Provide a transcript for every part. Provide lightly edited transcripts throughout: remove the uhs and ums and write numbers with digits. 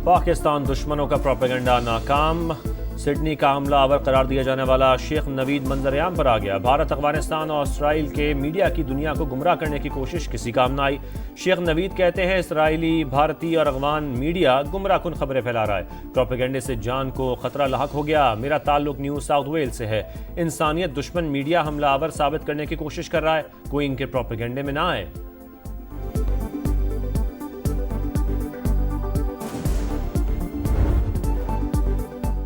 पाकिस्तान दुश्मनों का प्रोपेगेंडा नाकाम। सिडनी का हमलावर करार दिया जाने वाला शेख नवीद मंजर-ए-आम पर आ गया। भारत, अफगानिस्तान और इसराइल के मीडिया की दुनिया को गुमराह करने की कोशिश किसी काम न आई। शेख नवीद कहते हैं इसराइली, भारतीय और अफगान मीडिया गुमराह कुन खबरें फैला रहा है। प्रोपेगेंडे से जान को खतरा लाहक हो गया। मेरा ताल्लुक न्यू साउथ वेल्स से है। इंसानियत दुश्मन मीडिया हमलावर साबित करने की कोशिश कर रहा है। कोई इनके प्रोपेगेंडे में ना आए।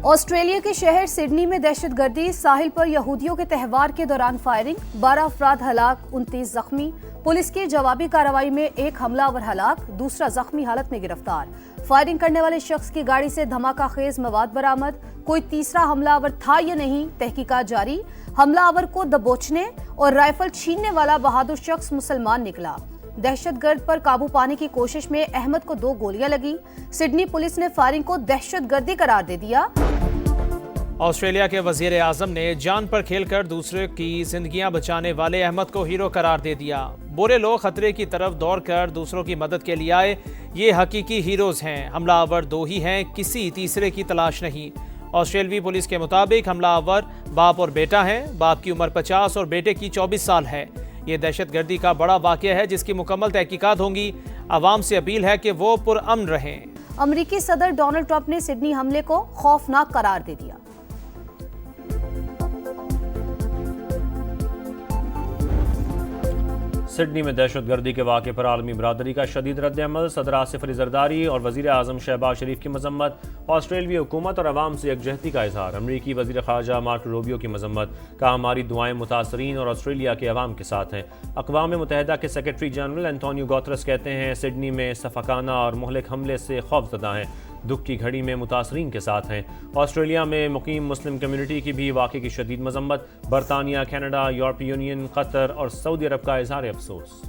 ऑस्ट्रेलिया के शहर सिडनी में दहशतगर्दी, साहिल पर यहूदियों के त्यौहार के दौरान फायरिंग, 12 अफराद हलाक, 29 जख्मी। पुलिस की जवाबी कार्रवाई में एक हमलावर हलाक, दूसरा जख्मी हालत में गिरफ्तार। फायरिंग करने वाले शख्स की गाड़ी से धमाका खेज मवाद बरामद। कोई तीसरा हमलावर था या नहीं, तहकीकात जारी। हमलावर को दबोचने और राइफल छीनने वाला बहादुर शख्स मुसलमान निकला। दहशतगर्द पर काबू पाने की कोशिश में अहमद को 2 गोलियां लगी। सिडनी पुलिस ने फायरिंग को दहशतगर्दी करार दे दिया। ऑस्ट्रेलिया के वजीर आजम ने जान पर खेलकर दूसरे की जिंदगियां बचाने वाले अहमद को हीरो करार दे दिया। बुरे लोग खतरे की तरफ दौड़कर दूसरों की मदद के लिए आए, ये हकीकी हीरोज हैं। हमलावर 2 ही हैं, किसी तीसरे की तलाश नहीं। ऑस्ट्रेलवी पुलिस के मुताबिक हमलावर बाप और बेटा हैं। बाप की उम्र 50 और बेटे की 24 साल है। ये दहशतगर्दी का बड़ा वाकया है जिसकी मुकम्मल तहकीकात होंगी। आवाम से अपील है कि वो पुरअमन रहें। अमेरिकी सदर डोनाल्ड ट्रंप ने सिडनी हमले को खौफनाक करार दे दिया। सिडनी में दहशतगर्दी के वाक़े पर आलमी बरादरी का शदीद रद्द-ए-अमल। सदर आसिफ अली जरदारी और वज़ीर आज़म शहबाज शरीफ की मजम्मत। ऑस्ट्रेलियाई हुकूमत और अवाम से यकजहती का इजहार। अमरीकी वज़ीर ख़ारजा मार्को रूबियो की मजम्मत। कहा, हमारी दुआएं मुतासरीन और ऑस्ट्रेलिया के अवाम के साथ हैं। अक़वाम मुत्तहिदा के सेक्रेटरी जनरल एंटोनियो गुतेरेस कहते हैं, सिडनी में सफ़ाकाना और मुहलिक हमले से खौफज़दा हैं। दुख की घड़ी में मुतासरीन के साथ हैं। ऑस्ट्रेलिया में मुकीम मुस्लिम कम्युनिटी की भी वाक़े की शदीद मजम्मत। बरतानिया, कनाडा, यूरोपीय यूनियन, कतर और सऊदी अरब का इजहार अफसोस।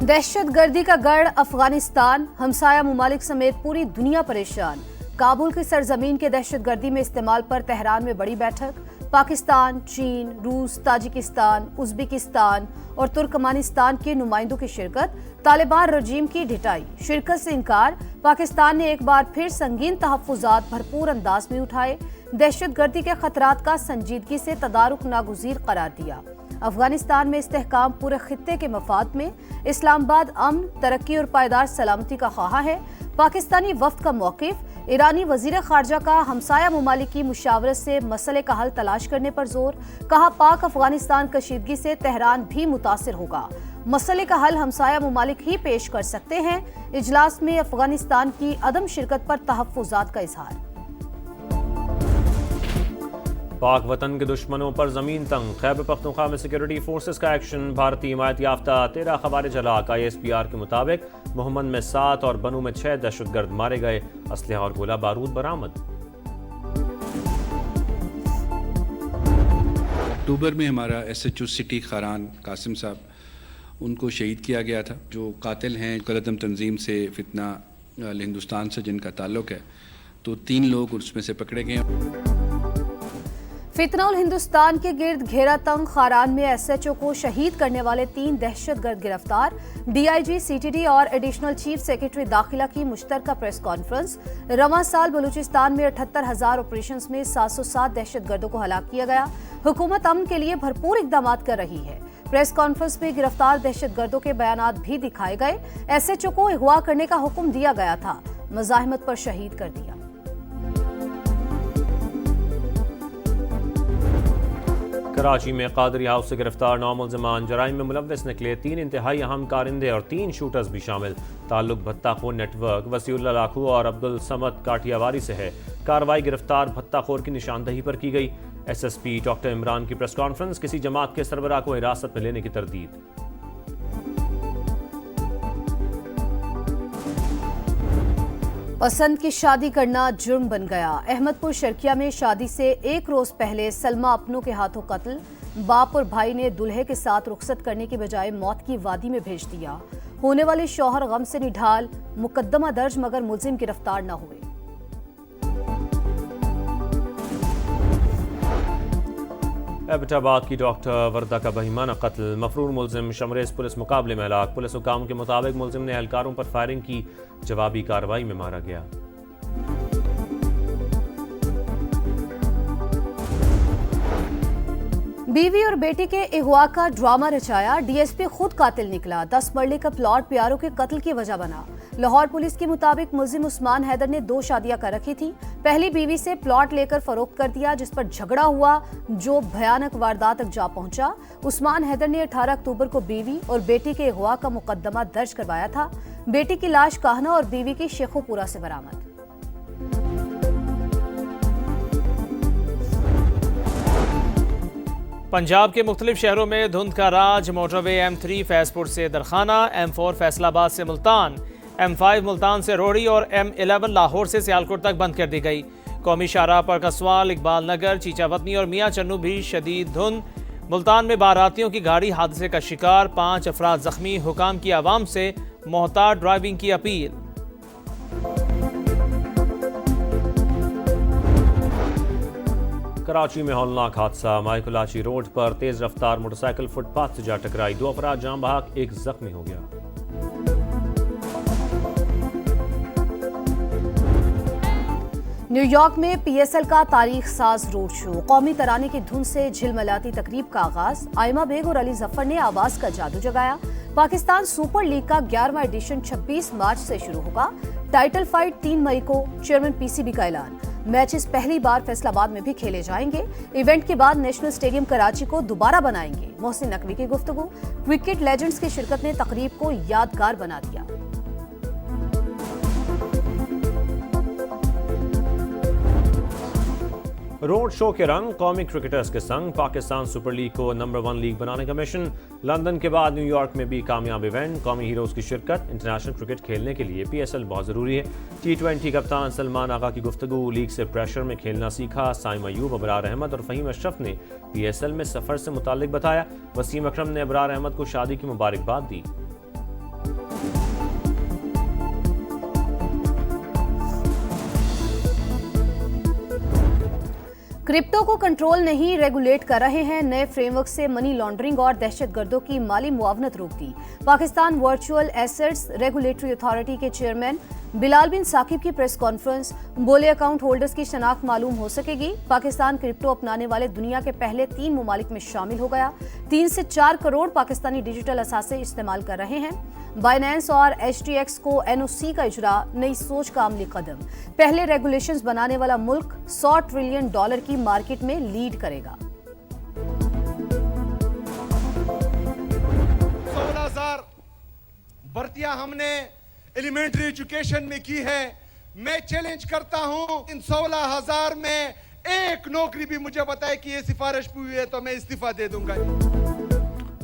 दहशतगर्दी का गढ़ अफगानिस्तान, हमसाया मुमालिक समेत पूरी दुनिया परेशान। काबुल की सरजमीन के दहशतगर्दी में इस्तेमाल पर तेहरान में बड़ी बैठक। पाकिस्तान, चीन, रूस, ताजिकिस्तान, उज़्बेकिस्तान और तुर्कमानिस्तान के नुमाइंदों की शिरकत। तालिबान रजीम की ढिठाई, शिरकत से इनकार। पाकिस्तान ने एक बार फिर संगीन तहफ़्फ़ुज़ात भरपूर अंदाज में उठाए। दहशतगर्दी के खतरात का संजीदगी से तदारुक नागुज़ीर करार दिया। अफगानिस्तान में इस्तेहकाम पूरे खित्ते के मफाद में। इस्लामाबाद अमन, तरक्की और पायदार सलामती का ख्वाह है। पाकिस्तानी वफ्द का मौक़िफ़। ईरानी वज़ीर ख़ारजा का हमसाया मुमालिक की मुशावरत से मसले का हल तलाश करने पर जोर। कहा, पाक अफगानिस्तान कशीदगी से तेहरान भी मुतासिर होगा। मसले का हल हमसाया मुमालिक ही पेश कर सकते हैं। इजलास में अफगानिस्तान की अदम शिरकत पर तहफ़्फ़ुज़ात का इजहार। पाक वतन के दुश्मनों पर जमीन तंग, खैबर पख्तूनख्वा में सिक्योरिटी फोर्सेस का एक्शन। भारतीय हिमायत याफ्ता 13 ख़वारिज हलाक। ISPR के मुताबिक मोहम्मद में 7 और बनू में 6 दहशतगर्द मारे गए। असलहा और गोला बारूद बरामद। अक्टूबर में हमारा SHO सिटी खारान कासिम साहब, उनको शहीद किया गया था। जो कातिल हैं कलदम तंजीम से फितना हिंदुस्तान से जिनका ताल्लुक़ है, तो 3 लोग उसमें से पकड़े गए। फितनाउल हिंदुस्तान के गिर्द घेरा तंग, खारान में SHO को शहीद करने वाले 3 दहशतगर्द गिरफ्तार। DIG, CTD और एडिशनल चीफ सेक्रेटरी दाखिला की मुश्तरका प्रेस कॉन्फ्रेंस। रवां साल बलूचिस्तान में 78,000 ऑपरेशन में 707 दहशतगर्दों को हलाक किया गया। हुकूमत अमन के लिए भरपूर इकदाम कर रही है। प्रेस कॉन्फ्रेंस में गिरफ्तार दहशतगर्दों के बयानात भी दिखाए गए। SHO को अगवा करने का हुक्म दिया गया था, मज़ाहमत पर शहीद कर दिया। कराची में कादरी हाउस से गिरफ्तार 9 मुल्ज़िमान जराइम में मुलव्वस निकले। 3 इंतहाई अहम कारिंदे और 3 शूटर्स भी शामिल। ताल्लुक भत्ताखोर नेटवर्क वसीउल्लाह लाखू और अब्दुल समद काठियावारी से है। कार्रवाई गिरफ्तार भत्ताखोर की निशानदही पर की गई। SSP डॉक्टर इमरान की प्रेस कॉन्फ्रेंस। किसी जमात के सरबराह को हिरासत में लेने की तरदीद। पसंद की शादी करना जुर्म बन गया। अहमदपुर शर्किया में शादी से 1 रोज पहले सलमा अपनों के हाथों कत्ल। बाप और भाई ने दुल्हे के साथ रुखसत करने की बजाय मौत की वादी में भेज दिया। होने वाले शौहर गम से निढाल। मुकदमा दर्ज मगर मुलजिम गिरफ्तार न हुए। एबटाबाद की डॉक्टर वर्दा का बहिमाना कत्ल, मफरूर मुलजिम शमरेज पुलिस मुकाबले में हलाक। पुलिस हुकाम के मुताबिक मुलजिम ने एहलकारों पर फायरिंग की, जवाबी कार्रवाई में मारा गया। बीवी और बेटे के अगवा का ड्रामा रचाया, डीएसपी खुद कातिल निकला। 10 मरले का प्लॉट प्यारों के कत्ल की वजह बना। लाहौर पुलिस के मुताबिक मुलजिम उस्मान हैदर ने 2 शादियां कर रखी थी। पहली बीवी से प्लॉट लेकर फरोख्त कर दिया, जिस पर झगड़ा हुआ जो भयानक वारदात तक जा पहुंचा। उस्मान हैदर ने 18 अक्टूबर को बीवी और बेटे के अगवा का मुकदमा दर्ज करवाया था। बेटी की लाश काहना और बीवी की शेखोपुरा से बरामद। पंजाब के मुख्तलिफ शहरों में धुंध का राज। मोटरवे M3 फैजपुर से दरखाना, M4 फैसलाबाद से मुल्तान, M5 मुल्तान से रोड़ी और M11 लाहौर से सियालकोट तक बंद कर दी गई। कौमी शाहराह पर कसवाल, इकबाल नगर, चीचावतनी और मियाँ चन्नू भी शदीद धुंध। मुल्तान में बारातियों की गाड़ी हादसे का शिकार, 5 अफराद जख्मी। हुकाम की आवाम से मोहताज ड्राइविंग की अपील। कराची में हौलनाक हादसा, माइकुलाची रोड पर तेज रफ्तार मोटरसाइकिल फुटपाथ से जा टकराई। 2 अफराद जान बहक, 1 जख्मी हो गया। न्यूयॉर्क में PSL का तारीख साज रोड शो, कौमी तराने की धुन से झिलमिलाती तकरीब का आगाज। आयमा बेग और अली जफर ने आवाज का जादू जगाया। पाकिस्तान सुपर लीग का 11वां एडिशन 26 मार्च से शुरू होगा। टाइटल फाइट 3 मई को, चेयरमैन PCB का ऐलान। मैचेस पहली बार फैसलाबाद में भी खेले जाएंगे। इवेंट के बाद नेशनल स्टेडियम कराची को दोबारा बनाएंगे। मोहसिन नकवी की गुफ्तगू। क्रिकेट लेजेंड्स की शिरकत ने तकरीब को यादगार बना दिया। रोड शो के रंग, कौमी क्रिकेटर्स के संग पाकिस्तान सुपर लीग को नंबर 1 लीग बनाने का मिशन। लंदन के बाद न्यूयॉर्क में भी कामयाब इवेंट, कौमी हीरोज की शिरकत। इंटरनेशनल क्रिकेट खेलने के लिए PSL बहुत ज़रूरी है। T20 कप्तान सलमान आगा की गुफ्तगू। लीग से प्रेशर में खेलना सीखा। साइम अयूब, अबरार अहमद और फ़हीम अशरफ ने PSL में सफ़र से मुताल्लिक बताया। वसीम अकरम ने अबरार अहमद को शादी की मुबारकबाद दी। क्रिप्टो को कंट्रोल नहीं, रेगुलेट कर रहे हैं। नए फ्रेमवर्क से मनी लॉन्ड्रिंग और दहशतगर्दों की माली मुआवनत रोक दी। Pakistan virtual assets regulatory authority के चेयरमैन बिलाल बिन साकिब की प्रेस कॉन्फ्रेंस। बोले अकाउंट होल्डर्स की शनाख्त मालूम हो सकेगी। पाकिस्तान क्रिप्टो अपनाने वाले दुनिया के पहले 3 ममालिक में शामिल हो गया। 3 से 4 करोड़ पाकिस्तानी डिजिटल असासे इस्तेमाल कर रहे हैं। बाइनेंस और HTX को NOC का इजरा, नई सोच का अमली कदम। पहले रेगुलेशंस बनाने वाला मुल्क $100 ट्रिलियन की मार्केट में लीड करेगा। 16,000 भर्तियां हमने एलिमेंट्री एजुकेशन में की है। मैं चैलेंज करता हूं, इन 16,000 में एक नौकरी भी मुझे बताए कि ये सिफारिश हुई है तो मैं इस्तीफा दे दूंगा।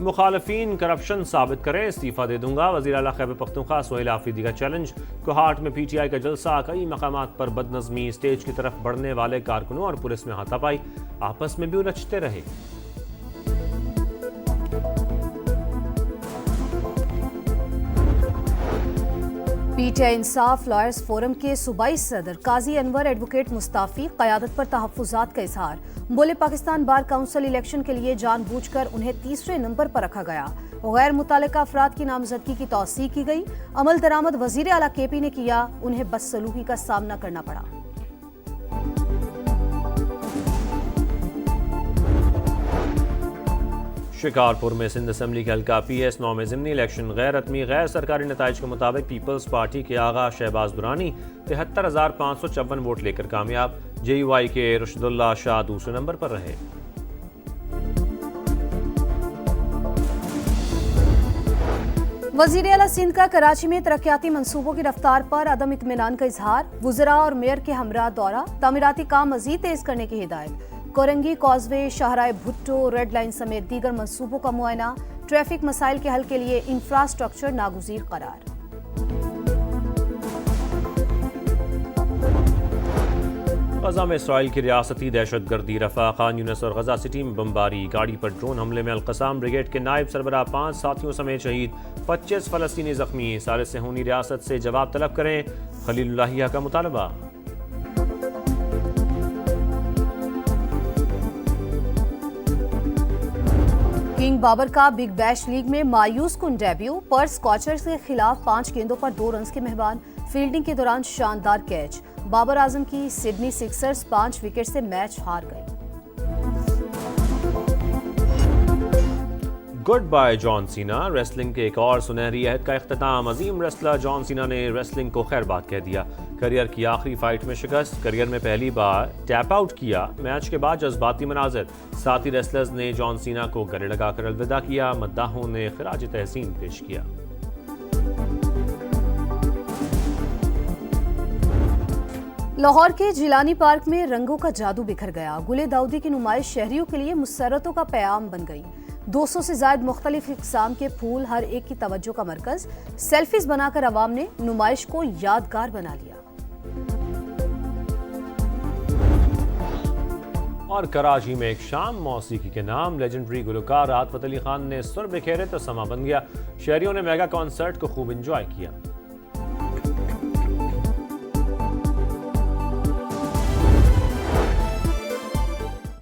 मुखालफीन करप्शन साबित करें, इस्तीफा दे दूंगा। वज़ीर आला खैबर पख्तूनख्वा सोहेल आफरीदी का चैलेंज। कोहाट में PTI का जलसा, कई मकामात पर बदनज़मी। स्टेज की तरफ बढ़ने वाले कारकुनों और पुलिस में हाथापाई, आपस में भी उलझते रहे। PTI इंसाफ लॉयर्स फोरम के सूबाई सदर काजी अनवर एडवोकेट मुस्ताफी, क़यादत पर तहफ़्फ़ुज़ात का इजहार। बोले पाकिस्तान बार काउंसिल इलेक्शन के लिए जानबूझकर उन्हें 3रे नंबर पर रखा गया। गैर मुतालिका अफराद की नामजदगी की तौसीक की गई। अमल दरामद वज़ीर आला KP ने किया, उन्हें बदसलूकी का सामना करना पड़ा। शिकारपुर में सिंध असम्बली के हल्का PS9 में ज़िमनी इलेक्शन। गैर हतमी गैर सरकारी नताइज के मुताबिक पीपल्स पार्टी के आगा शहबाज दुरानी 73,554 वोट लेकर कामयाब। JUI के रुशदुल्ला शाह दूसरे नंबर पर रहे। वज़ीर आला सिंध का कराची में तरक्याती मंसूबों की रफ्तार पर अदम इत्मीनान का इजहार। वुज़रा और मेयर के हमरा दौरा, तामीराती काम मज़ीद तेज करने की हिदायत। कोरंगी कॉजवे, शाहराह भुट्टो, रेड लाइन समेत दीगर मंसूबों का मुआयना। ट्रैफिक मसाइल के हल के लिए इंफ्रास्ट्रक्चर नागुज़ीर करार। गजा में इसराइल की रियासती दहशतगर्दी, रफा, खान यूनिस और गजा सिटी में बमबारी। गाड़ी पर ड्रोन हमले में अलकसाम ब्रिगेड के नायब सरबराह 5 साथियों समेत शहीद, 25 फ़लस्तीनी जख्मी। साले सेहूनी रियासत से जवाब तलब करें, खलीलुल्लाहिया का मुतालबा। किंग बाबर का बिग बैश लीग में मायूस कुन डेब्यू, पर स्कॉचर्स के खिलाफ 5 गेंदों पर 2 रन्स के मेहमान। फील्डिंग के दौरान शानदार कैच। बाबर आजम की सिडनी सिक्सर्स 5 विकेट से मैच हार गई। Good bye John Cena, wrestling के एक और सुनहरी अहद का इख्तिताम। अजीम रेसलर जॉन सीना ने रेसलिंग को खैरबाद कह दिया। करियर की आखिरी फाइट में शिकस्त, करियर में पहली बार टैप आउट किया। मैच के बाद जज्बाती मनाजिर, साथी रेसलर्स ने जॉन सीना को गले लगाकर अलविदा किया। मद्दाहों ने खिराज तहसीन पेश किया। लाहौर के जिलानी पार्क में रंगों का जादू बिखर गया। गुले दाऊदी की नुमाइश शहरियों के लिए मुसर्रतों का पैगाम बन गई। 200 से ज्यादा मुख्तलिफ इक़साम के फूल हर एक की तवज्जो का मरकज। सेल्फीज बनाकर अवाम ने नुमाइश को यादगार बना लिया। और कराची में एक शाम मौसीकी के नाम लेजेंडरी गुलकार राहत फतेह अली खान ने सुर बिखेरे तो समा बन गया। शहरियों ने मेगा कॉन्सर्ट को खूब एंजॉय किया।